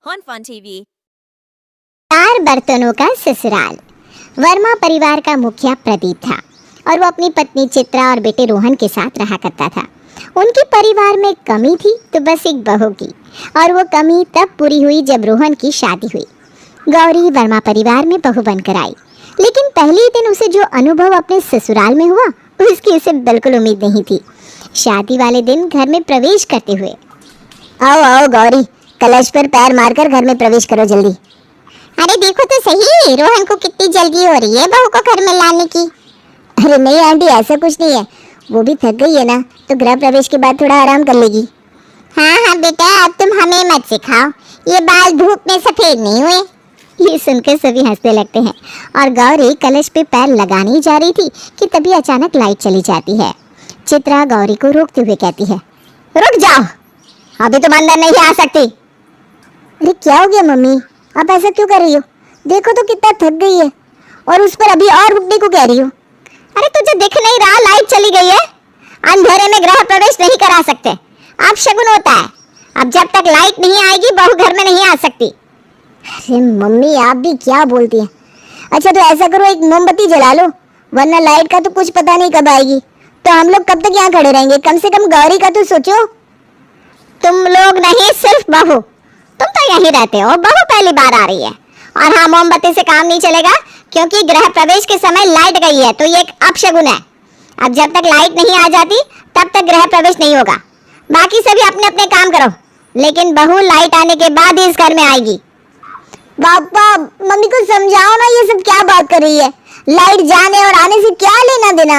on Fun TV। चार बर्तनों का ससुराल। वर्मा परिवार का मुखिया प्रदीप था और वो अपनी पत्नी चित्रा और बेटे रोहन के साथ रहा करता था। उनके परिवार में कमी थी तो बस एक बहू की, और वो कमी तब पूरी हुई जब रोहन की शादी हुई। गौरी वर्मा परिवार में बहू बनकर आई, लेकिन पहले दिन उसे जो अनुभव अपने ससुराल में हुआ उसकी उसे बिल्कुल उम्मीद नहीं थी। शादी वाले दिन घर में प्रवेश करते हुए, आओ आओ गौरी, कलश पर पैर मारकर घर में प्रवेश करो जल्दी। अरे देखो तो सही, रोहन को कितनी जल्दी हो रही है बहू को घर में लाने की। अरे नहीं आंटी, ऐसा कुछ नहीं है, वो भी थक गई है ना, तो गृह प्रवेश के बाद थोड़ा आराम कर लेगी। हाँ हाँ बेटा, अब तुम हमें मत सिखाओ, ये बाल धूप में सफेद नहीं हुए। ये सुनकर सभी हंसने लगते हैं और गौरी कलश पे पैर लगाने जा रही थी कि तभी अचानक लाइट चली जाती है। चित्रा गौरी को रोकते हुए कहती है, रुक जाओ, अभी तुम अंदर नहीं आ सकती। अरे क्या हो गया मम्मी, आप ऐसा क्यों कर रही हो? देखो तो कितना थक गई है, और उस पर अभी और रुकने को कह रही हो। अरे तुझे दिख नहीं रहा, लाइट चली गई है, अंधेरे में गृह प्रवेश नहीं करा सकते, अब शगुन होता है। अब जब तक लाइट नहीं आएगी बहू घर में नहीं आ सकती। अरे मम्मी, आप भी क्या बोलती हैं? अच्छा तो ऐसा करो, एक मोमबत्ती जला लो, वरना लाइट का तो कुछ पता नहीं कब आएगी, तो हम लोग कब तक यहाँ खड़े रहेंगे? कम से कम गौरी का तो सोचो। तुम लोग नहीं, सिर्फ बहू, तुम तो यहीं रहते हो, बहू पहली बार आ रही है। और हाँ, मोमबत्ती से काम नहीं चलेगा, क्योंकि गृह प्रवेश के समय लाइट गई है, तो ये एक अपशगुन है। अब जब तक लाइट नहीं आ जाती तब तक गृह प्रवेश नहीं होगा। बाकी सभी अपने अपने काम करो, लेकिन बहू लाइट आने के बाद ही इस घर में आएगी। पापा, मम्मी को समझाओ ना, ये सब क्या बात कर रही है? लाइट जाने और आने से क्या लेना देना?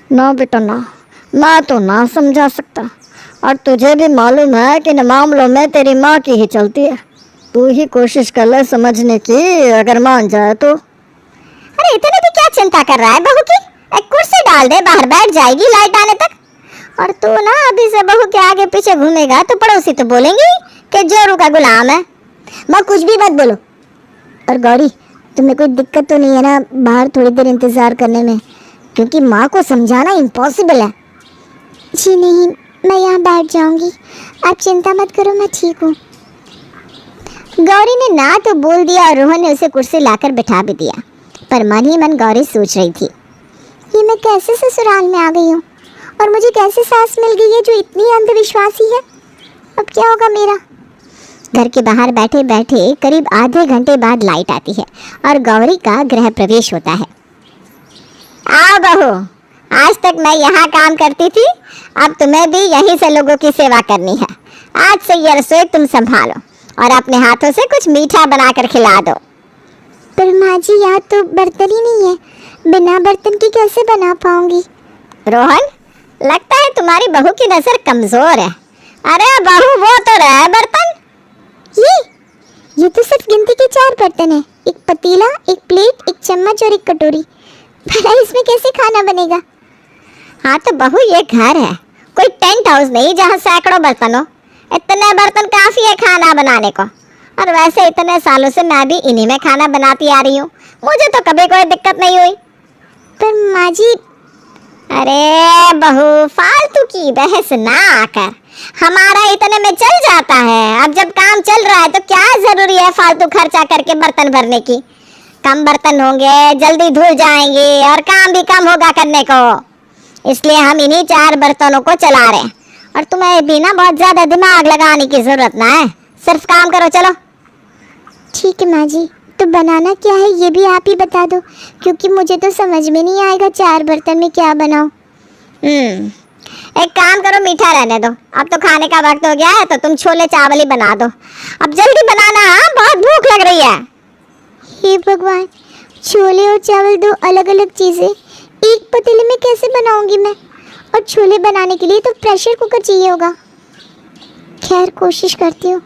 ना बेटा ना, मैं तो ना समझा सकता, और तुझे भी मालूम है कि इन मामलों में तेरी माँ की ही चलती है। तू ही कोशिश कर ले समझने की, अगर मान जाए तो। अरे इतने भी क्या चिंता कर रहा है बहू की? एक कुर्सी डाल दे, बाहर बैठ जाएगी लाइट आने तक। और तू ना अभी से बहू के आगे पीछे घूमेगा तो पड़ोसी तो बोलेंगे कि जोरू का गुलाम है। माँ कुछ भी मत बोलो। और गौरी, तुम्हें कोई दिक्कत तो नहीं है ना बाहर थोड़ी देर इंतजार करने में? क्योंकि माँ को समझाना इम्पॉसिबल है। जी नहीं, मैं यहाँ बैठ जाऊंगी, आप चिंता मत करो, मैं ठीक हूँ। गौरी ने ना तो बोल दिया और रोहन ने उसे कुर्सी लाकर बिठा भी दिया, पर मन ही मन गौरी सोच रही थी, ये मैं कैसे ससुराल में आ गई हूँ, और मुझे कैसे सास मिल गई है जो इतनी अंधविश्वासी है। अब क्या होगा मेरा? घर के बाहर बैठे बैठे करीब आधे घंटे बाद लाइट आती है और गौरी का गृह प्रवेश होता है। आओ बहू, आज तक मैं यहाँ काम करती थी, अब तुम्हें भी यहीं से लोगों की सेवा करनी है। आज से ये रसोई तुम संभालो और अपने हाथों से कुछ मीठा बनाकर खिला दो। पर माँ जी, यहाँ तो बर्तन ही नहीं है, बिना बर्तन के कैसे बना पाऊंगी? रोहन, लगता है तुम्हारी बहू की नजर कमजोर है। अरे बहू, वो तो रहा बर्तन। ये तो सिर्फ गिनती के 4 बर्तन है, एक पतीला, एक प्लेट, एक चम्मच और एक कटोरी। भला इसमें कैसे खाना बनेगा? हाँ तो बहू, ये घर है, कोई टेंट हाउस नहीं जहाँ सैकड़ों बर्तन हो। इतने बर्तन काफी है खाना बनाने को, और वैसे इतने सालों से मैं भी इन्हीं में खाना बनाती आ रही हूँ, मुझे तो कभी कोई दिक्कत नहीं हुई। पर माँ जी, अरे बहू, फालतू की बहस ना आकर, हमारा इतने में चल जाता है। अब जब काम चल रहा है तो क्या जरूरी है फालतू खर्चा करके बर्तन भरने की? कम बर्तन होंगे, जल्दी धुल जाएंगे और काम भी कम होगा करने को, इसलिए हम इन्हीं 4 बर्तनों को चला रहे हैं। और तुम्हें भी ना बहुत ज्यादा दिमाग लगाने की जरूरत ना है, सिर्फ काम करो, चलो। ठीक है माँ जी, तो बनाना क्या है ये भी आप ही बता दो, क्योंकि मुझे तो समझ में नहीं आएगा 4 बर्तन में क्या बनाऊं। एक काम करो, मीठा रहने दो, अब तो खाने का वक्त हो गया है, तो तुम छोले चावल ही बना दो। अब जल्दी बनाना, हाँ बहुत भूख लग रही है। हे भगवान, छोले और चावल 2 अलग अलग चीजें एक पतीले में कैसे बनाऊंगी मैं? और छोले बनाने के लिए तो प्रेशर कुकर चाहिए होगा। खैर कोशिश करती हूँ,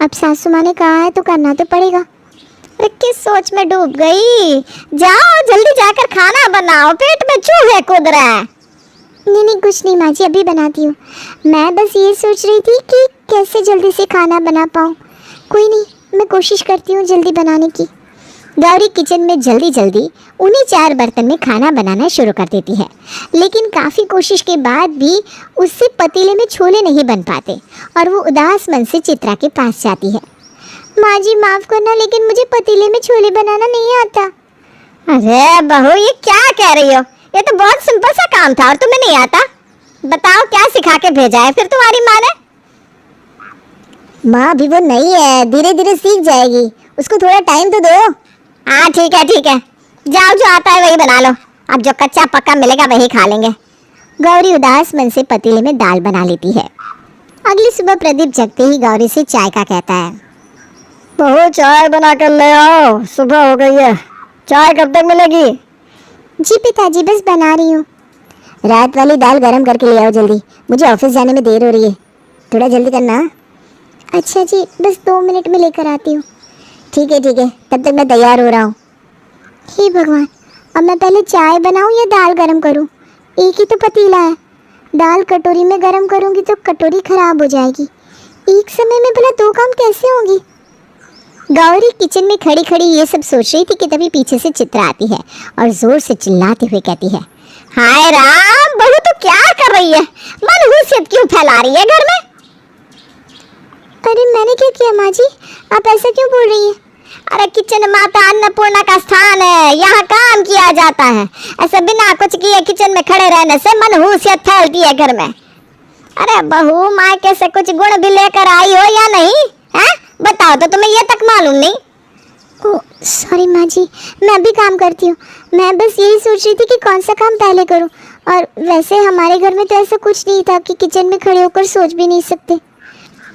अब सासू माँ ने कहा है तो करना तो पड़ेगा। अरे किस सोच में डूब गई? जाओ जल्दी जाकर खाना बनाओ, पेट में चूहे कूद रहे हैं। नहीं कुछ नहीं माँ जी, अभी बनाती हूँ। मैं बस ये सोच रही थी कि कैसे जल्दी से खाना बना पाऊँ। कोई नहीं, मैं कोशिश करती हूँ जल्दी बनाने की। गौरी किचन में जल्दी जल्दी उन्हीं 4 बर्तन में खाना बनाना शुरू कर देती है, लेकिन काफ़ी कोशिश के बाद भी उससे पतीले में छोले नहीं बन पाते और वो उदास मन से चित्रा के पास जाती है। माँ जी माफ करना, लेकिन मुझे पतीले में छोले बनाना नहीं आता। अरे बहू, ये क्या कह रही हो? ये तो बहुत सिंपल सा काम था और तुम्हें नहीं आता। बताओ क्या सिखा के भेजा है फिर तुम्हारी माँ ने? माँ अभी वो नहीं है, धीरे धीरे सीख जाएगी, उसको थोड़ा टाइम तो दो। हाँ ठीक है ठीक है, जाओ जो आता है वही बना लो, अब जो कच्चा पक्का मिलेगा वही खा लेंगे। गौरी उदास मन से पतीले में दाल बना लेती है। अगली सुबह प्रदीप जगते ही गौरी से चाय का कहता है। बहू चाय बना कर ले आओ, सुबह हो गई है, चाय कब तक मिलेगी? जी पिताजी बस बना रही हूँ। रात वाली दाल गरम करके ले आओ जल्दी, मुझे ऑफिस जाने में देर हो रही है, थोड़ा जल्दी करना। अच्छा जी, बस 2 मिनट में लेकर आती हूँ। ठीक है, तब तक मैं तैयार हो रहा हूँ। हे भगवान, अब मैं पहले चाय बनाऊँ या दाल गरम करूँ? एक ही तो पतीला है, दाल कटोरी में गरम करूँगी तो कटोरी खराब हो जाएगी। एक समय में भला 2 काम कैसे होंगी? गौरी किचन में खड़ी खड़ी ये सब सोच रही थी कि तभी पीछे से चित्रा आती है और जोर से चिल्लाते हुए कहती है, हाय राम, बहू तो क्या कर रही है? मनहूसियत क्यों फैला रही है घर में? अरे मैंने क्या किया माँ जी, आप ऐसा क्यों बोल रही हैं? अरे किचन माता अन्नपूर्णा का स्थान है, यहाँ काम किया जाता है। ऐसे बिना कुछ किए किचन में खड़े रहने से मनहूसियत फैलती है घर में। अरे बहू, मायके से कुछ गुण भी लेकर आई हो या नहीं? हैं? बताओ तो, तुम्हें ये तक मालूम नहीं? ओह सॉरी माँ जी, मैं भी काम करती हूँ, मैं बस यही सोच रही थी कि कौन सा काम पहले करूँ। और वैसे हमारे घर में तो ऐसा कुछ नहीं था कि किचन में खड़े होकर सोच भी नहीं सकते।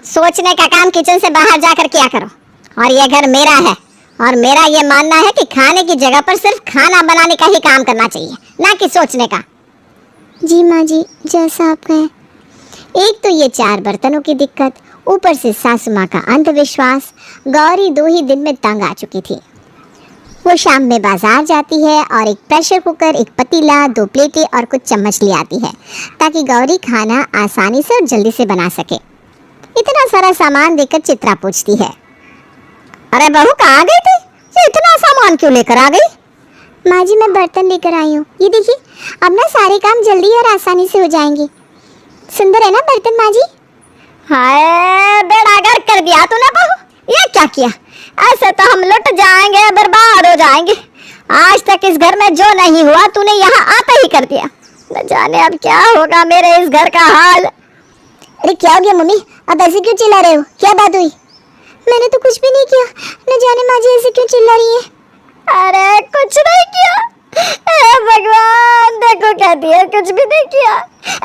सोचने का काम किचन से बाहर जाकर किया करो। और यह घर मेरा है और मेरा ये मानना है कि खाने की जगह पर सिर्फ खाना बनाने का ही काम करना चाहिए, ना कि सोचने का। जी माँ जी, जैसा आप कहें। एक तो ये 4 बर्तनों की दिक्कत, ऊपर से सासू माँ का अंधविश्वास। गौरी 2 ही दिन में तंग आ चुकी थी। वो शाम में बाजार जाती है और एक प्रेशर कुकर, एक पतीला, 2 प्लेटें और कुछ चम्मच ले आती है ताकि गौरी खाना आसानी से और जल्दी से बना सके। इतना सारा सामान देखकर चित्रा पूछती है, अरे बहू कहाँ गई थी? ये इतना सामान क्यों लेकर आ गई? माँ जी मैं बर्तन लेकर आई हूँ, ये देखिए, अब ना सारे काम जल्दी और आसानी से हो जाएंगे। सुंदर है ना बर्तन माँ जी? हाय बेड़ा गर्क कर दिया तूने बहू, ये क्या किया? ऐसे तो हम लुट जाएंगे, बर्बाद हो जाएंगे। आज तक इस घर में जो नहीं हुआ तूने यहाँ आता ही कर दिया। न जाने अब क्या होगा मेरे इस घर का हाल। अरे क्या हो गया मम्मी, आप ऐसे क्यों चिल्ला रहे हो? क्या बात हुई? मैंने तो कुछ भी नहीं किया, न जाने माँ जी ऐसे क्यों चिल्ला रही है। अरे कुछ नहीं किया? हे भगवान, देखो कहती है कुछ भी नहीं किया।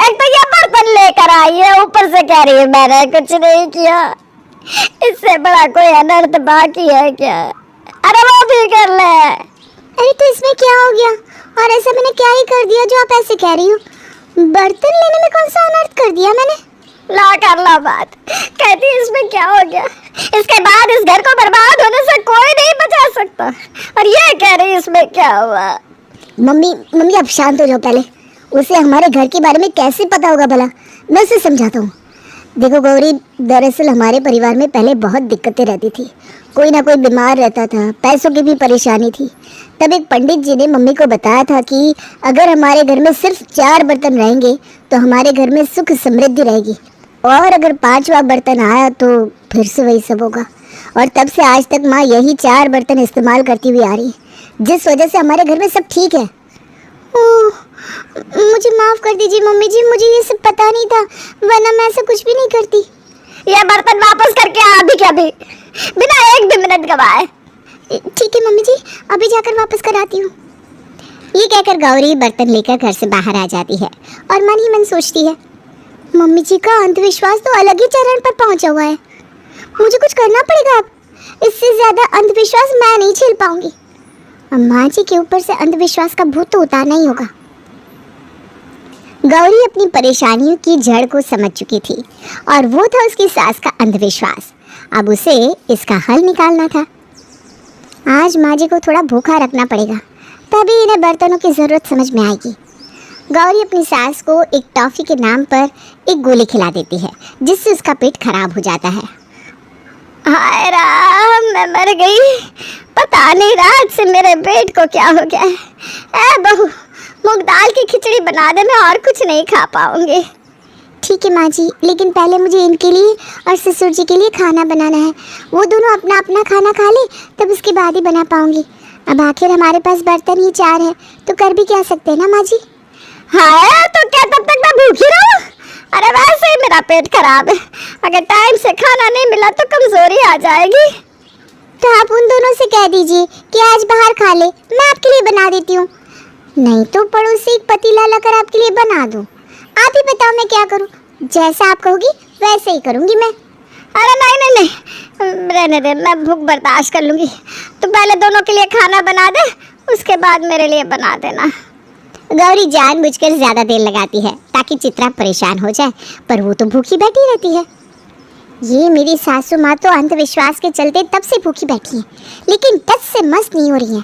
एक तो ये बर्तन लेकर आई है, ऊपर से कह रही है मैंने कुछ नहीं किया। इससे बड़ा कोई अनर्थ बाकी है क्या? अरे वो भी कर ले। अरे तो इसमें क्या हो गया? और ऐसा मैंने क्या ही कर दिया जो आप ऐसे कह रही हो? बर्तन लेने में कौन सा अनर्थ कर दिया मैंने? ला कर ला बात, कहती इसमें क्या हो गया? इसके बाद इस घर को बर्बाद होने से कोई नहीं बचा सकता, और ये कह रही इसमें क्या हुआ? मम्मी आप शांत हो जाओ पहले। उसे हमारे घर के बारे में कैसे पता होगा भला? मैं उसे समझाता हूँ। देखो गौरी, दरअसल हमारे परिवार में पहले बहुत दिक्कतें रहती थी, कोई ना कोई बीमार रहता था, पैसों की भी परेशानी थी। तब एक पंडित जी ने मम्मी को बताया था कि अगर हमारे घर में सिर्फ 4 बर्तन रहेंगे तो हमारे घर में सुख समृद्धि रहेगी, और अगर 5वां बर्तन आया तो फिर से वही सब होगा। और तब से आज तक माँ यही 4 बर्तन इस्तेमाल करती हुई आ रही है, जिस वजह से हमारे घर में सब ठीक है। ओह, मुझे माफ़ कर दीजिए मम्मी जी, मुझे ये सब पता नहीं था, वरना मैं ऐसा कुछ भी नहीं करती। यह बर्तन वापस करके आ अभी क्या भी, बिना एक भी मिनट गवाए। ठीक है मम्मी जी, अभी जाकर वापस कराती हूँ। ये कहकर गौरी बर्तन लेकर घर से बाहर आ जाती है और मन ही मन सोचती है, मम्मी जी का अंधविश्वास तो अलग ही चरण पर पहुंचा हुआ है, मुझे कुछ करना पड़ेगा। अब इससे ज़्यादा अंधविश्वास मैं नहीं झेल पाऊंगी। माँ जी के ऊपर से अंधविश्वास का भूत तो उतारना ही होगा। गौरी अपनी परेशानियों की जड़ को समझ चुकी थी और वो था उसकी सास का अंधविश्वास। अब उसे इसका हल निकालना था। आज माँ जी को थोड़ा भूखा रखना पड़ेगा, तभी इन्हें बर्तनों की ज़रूरत समझ में आएगी। गौरी अपनी सास को एक टॉफ़ी के नाम पर एक गोली खिला देती है, जिससे उसका पेट खराब हो जाता है। हाय राम, मैं मर गई, पता नहीं रात से मेरे पेट को क्या हो गया है। बहू, मूंग दाल की खिचड़ी बना दे, मैं और कुछ नहीं खा पाऊंगी। ठीक है माँ जी, लेकिन पहले मुझे इनके लिए और ससुर जी के लिए खाना बनाना है। वो दोनों अपना अपना खाना खा ले, तब उसके बाद ही बना पाऊंगी। अब आखिर हमारे पास बर्तन ही 4 है, तो कर भी क्या सकते हैं ना माँ जी। हाँ, तो क्या तब तक मैं भूखी रहूं? अरे वैसे ही मेरा पेट खराब है, अगर टाइम से खाना नहीं मिला तो कमजोरी आ जाएगी। तो आप उन दोनों से कह दीजिए कि आज बाहर खा ले, मैं आपके लिए बना देती हूँ। नहीं तो पड़ोस से एक पतीला लाकर आपके लिए बना दूँ। आप ही बताओ मैं क्या करूँ? जैसा आप कहोगी वैसे ही करूँगी मैं। अरे नहीं नहीं नहीं, रहने दे, मैं भूख बर्दाश्त कर लूँगी। तो पहले दोनों के लिए खाना बना दे, उसके बाद मेरे लिए बना देना। गौरी जानबूझकर ज्यादा देर लगाती है ताकि चित्रा परेशान हो जाए, पर वो तो भूखी बैठी रहती है। ये मेरी सासू माँ तो अंधविश्वास के चलते तब से भूखी बैठी है, लेकिन टच से मस्त नहीं हो रही है।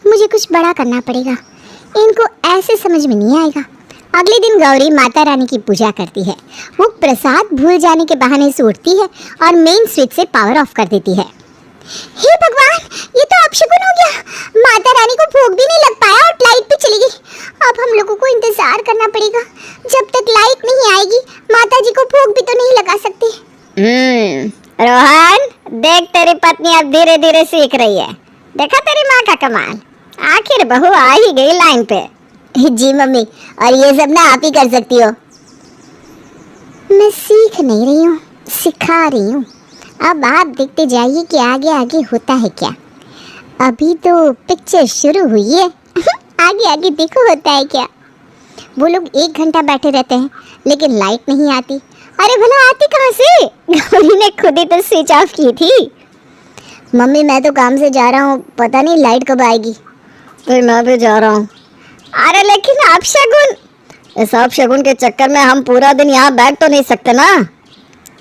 मुझे कुछ बड़ा करना पड़ेगा, इनको ऐसे समझ में नहीं आएगा। अगले दिन गौरी माता रानी की पूजा करती है। वो प्रसाद भूल जाने के बहाने से उठती है और मेन स्विच से पावर ऑफ कर देती है। हे भगवान, ये तो अपशगुन हो गया। माता रानी को भोग भी नहीं लग पाया और लाइट भी चली गई। अब हम लोगों को इंतजार करना पड़ेगा। जब तक लाइट नहीं आएगी माता जी को भोग भी तो नहीं लगा सकते। रोहन, देख तेरी पत्नी अब धीरे धीरे सीख रही है। देखा तेरी माँ का कमाल, आखिर बहू आ ही गई लाइन पे। जी मम्मी, और ये सब ना आप ही कर सकती हो। मैं सीख नहीं रही हूँ, सिखा रही हूँ। अब आप देखते जाइए कि आगे आगे होता है क्या। अभी तो पिक्चर शुरू हुई है। आगे आगे देखो होता है क्या। वो लोग 1 घंटा बैठे रहते हैं लेकिन लाइट नहीं आती। अरे भला आती कहाँ से? गौरी ने खुद ही तो स्विच ऑफ की थी। मम्मी मैं तो काम से जा रहा हूँ, पता नहीं लाइट कब आएगी। तो मैं भी जा रहा हूँ। अरे लेकिन अपशगुन, इस अपशगुन के चक्कर में हम पूरा दिन यहाँ बैठ तो नहीं सकते ना।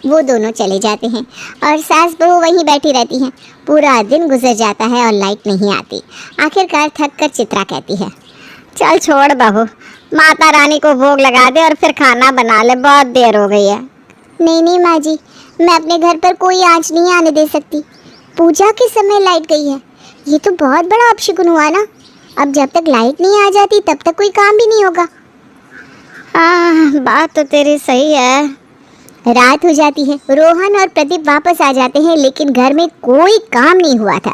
वो दोनों चले जाते हैं और सास बहू वहीं बैठी रहती हैं। पूरा दिन गुजर जाता है और लाइट नहीं आती। आखिरकार थक कर चित्रा कहती है, चल छोड़ बहू, माता रानी को भोग लगा दे और फिर खाना बना ले, बहुत देर हो गई है। नहीं नहीं माँ जी, मैं अपने घर पर कोई आँच नहीं आने दे सकती। पूजा के समय लाइट गई है, ये तो बहुत बड़ा अपशगुन हुआ ना। अब जब तक लाइट नहीं आ जाती तब तक कोई काम भी नहीं होगा। हाँ, बात तो तेरी सही है। रात हो जाती है। रोहन और प्रदीप वापस आ जाते हैं, लेकिन घर में कोई काम नहीं हुआ था।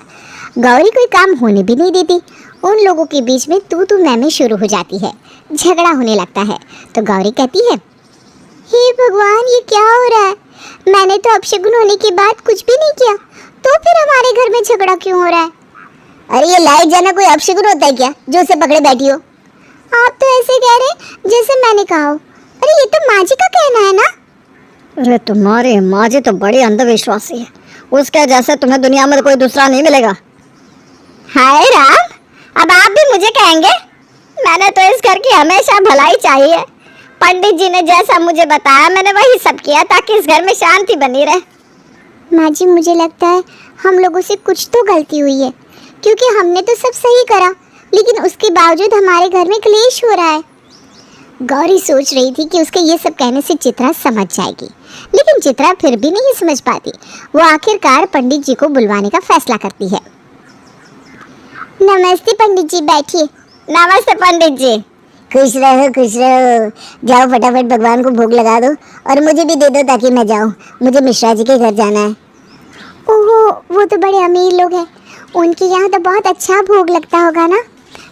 गौरी कोई काम होने भी नहीं देती। उन लोगों के बीच में तू मैं शुरू हो जाती है, झगड़ा होने लगता है। तो गौरी कहती है, हे भगवान, ये क्या हो रहा है? मैंने तो अपशगुन होने के बाद कुछ भी नहीं किया, तो फिर हमारे घर में झगड़ा क्यों हो रहा है? अरे ये लाइट जाना कोई अपशगुन होता है क्या, जो उसे पकड़े बैठी हो? आप तो ऐसे कह रहे जैसे मैंने कहा हो। अरे ये तो माँ जी का कहना है ना। अरे तुम्हारी माँ जी तो बड़ी अंधविश्वासी है, उसके जैसे तुम्हें दुनिया में कोई दूसरा नहीं मिलेगा। हाय राम, अब आप भी मुझे कहेंगे? मैंने तो इस घर की हमेशा भलाई चाहिए। पंडित जी ने जैसा मुझे बताया मैंने वही सब किया ताकि इस घर में शांति बनी रहे। माँ जी, मुझे लगता है हम लोगों से कुछ तो गलती हुई है, क्योंकि हमने तो सब सही करा, लेकिन उसके बावजूद हमारे घर में क्लेश हो रहा है। गौरी सोच रही थी कि उसके ये सब कहने से चित्रा समझ जाएगी, लेकिन चित्रा फिर भी नहीं समझ पाती। वो आखिरकार पंडित जी को बुलवाने का फैसला करती है। नमस्ते पंडित जी, बैठिए। नमस्ते पंडित जी। खुश रहो खुश रहो। जाओ फटाफट भगवान को भोग लगा दो और मुझे भी दे दो ताकि मैं जाऊँ। मुझे मिश्रा जी के घर जाना है। ओहो, वो तो बड़े अमीर लोग हैं, उनके यहाँ तो बहुत अच्छा भोग लगता होगा ना।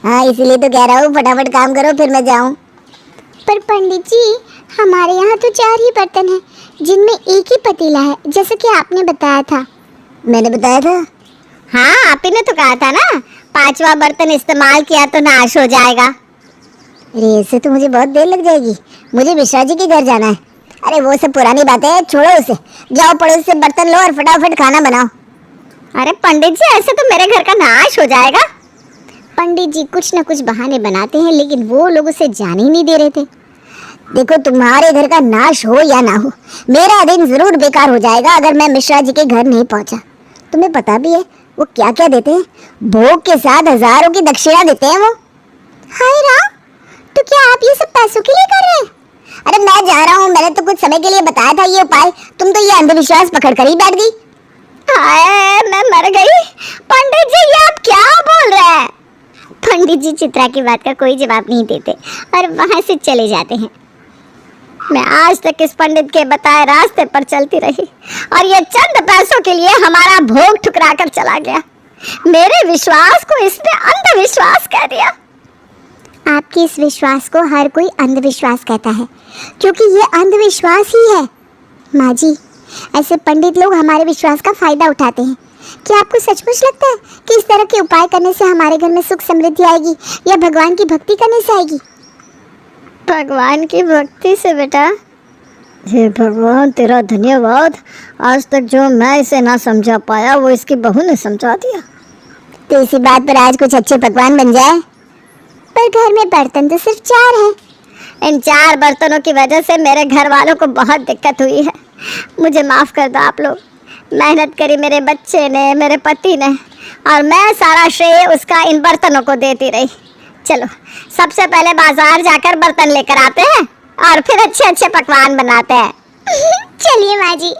हाँ, इसीलिए तो कह रहा हूँ फटाफट काम करो फिर मैं जाऊँ। पर पंडित जी, हमारे यहाँ तो 4 ही बर्तन हैं, जिनमें एक ही पतीला है, जैसे कि आपने बताया था। मैंने बताया था? हाँ, आप ही ने तो कहा था ना, 5वां बर्तन इस्तेमाल किया तो नाश हो जाएगा। अरे इससे तो मुझे बहुत देर लग जाएगी, मुझे मिश्रा जी के घर जाना है। अरे वो सब पुरानी बातें हैं, छोड़ो उसे। जाओ पड़ोस से बर्तन लो और फटाफट खाना बनाओ। अरे पंडित जी, ऐसे तो मेरे घर का नाश हो जाएगा। पंडित जी कुछ न कुछ बहाने बनाते हैं, लेकिन वो लोग उसे जाने ही नहीं दे रहे थे। देखो, तुम्हारे घर का नाश हो या ना हो, मेरा दिन जरूर बेकार हो जाएगा अगर मैं मिश्रा जी के घर नहीं पहुंचा। तुम्हें पता भी है वो क्या क्या देते हैं? भोग के साथ हजारों की दक्षिणा देते हैं वो। हाय राम, तो क्या आप ये सब पैसों के लिए कर रहे हैं? अरे मैं जा रहा हूँ, मैंने तो कुछ समय के लिए बताया था ये उपाय, तुम तो ये अंधविश्वास पकड़ कर ही बैठ गई। हाय, मैं मर गई। पंडित जी, ये आप क्या बोल रहे हैं? पंडित जी चित्रा की बात का कोई जवाब नहीं देते और वहां से चले जाते हैं। मैं आज तक इस पंडित के बताए रास्ते पर चलती रही और ये चंद पैसों के लिए हमारा भोग ठुकरा कर चला गया। मेरे विश्वास को इसने अंधविश्वास कह दिया। आपके इस विश्वास को हर कोई अंधविश्वास कहता है, क्योंकि ये अंधविश्वास ही है। माँ जी, ऐसे पंडित लोग हमारे विश्वास का फायदा उठाते हैं। क्या आपको सचमुच लगता है कि इस तरह के उपाय करने से हमारे घर में सुख समृद्धि आएगी या भगवान की भक्ति करने से आएगी? भगवान की भक्ति से बेटा। हे भगवान तेरा धन्यवाद। आज तक जो मैं इसे ना समझा पाया वो इसकी बहू ने समझा दिया। तो इसी बात पर आज कुछ अच्छे पकवान बन जाए। पर घर में बर्तन तो सिर्फ 4 हैं। इन 4 बर्तनों की वजह से मेरे घर वालों को बहुत दिक्कत हुई है। मुझे माफ़ कर दो आप लोग। मेहनत करी मेरे बच्चे ने, मेरे पति ने, और मैं सारा श्रेय उसका इन बर्तनों को देती रही। चलो सबसे पहले बाजार जाकर बर्तन लेकर आते हैं और फिर अच्छे अच्छे पकवान बनाते हैं। चलिए माँ जी।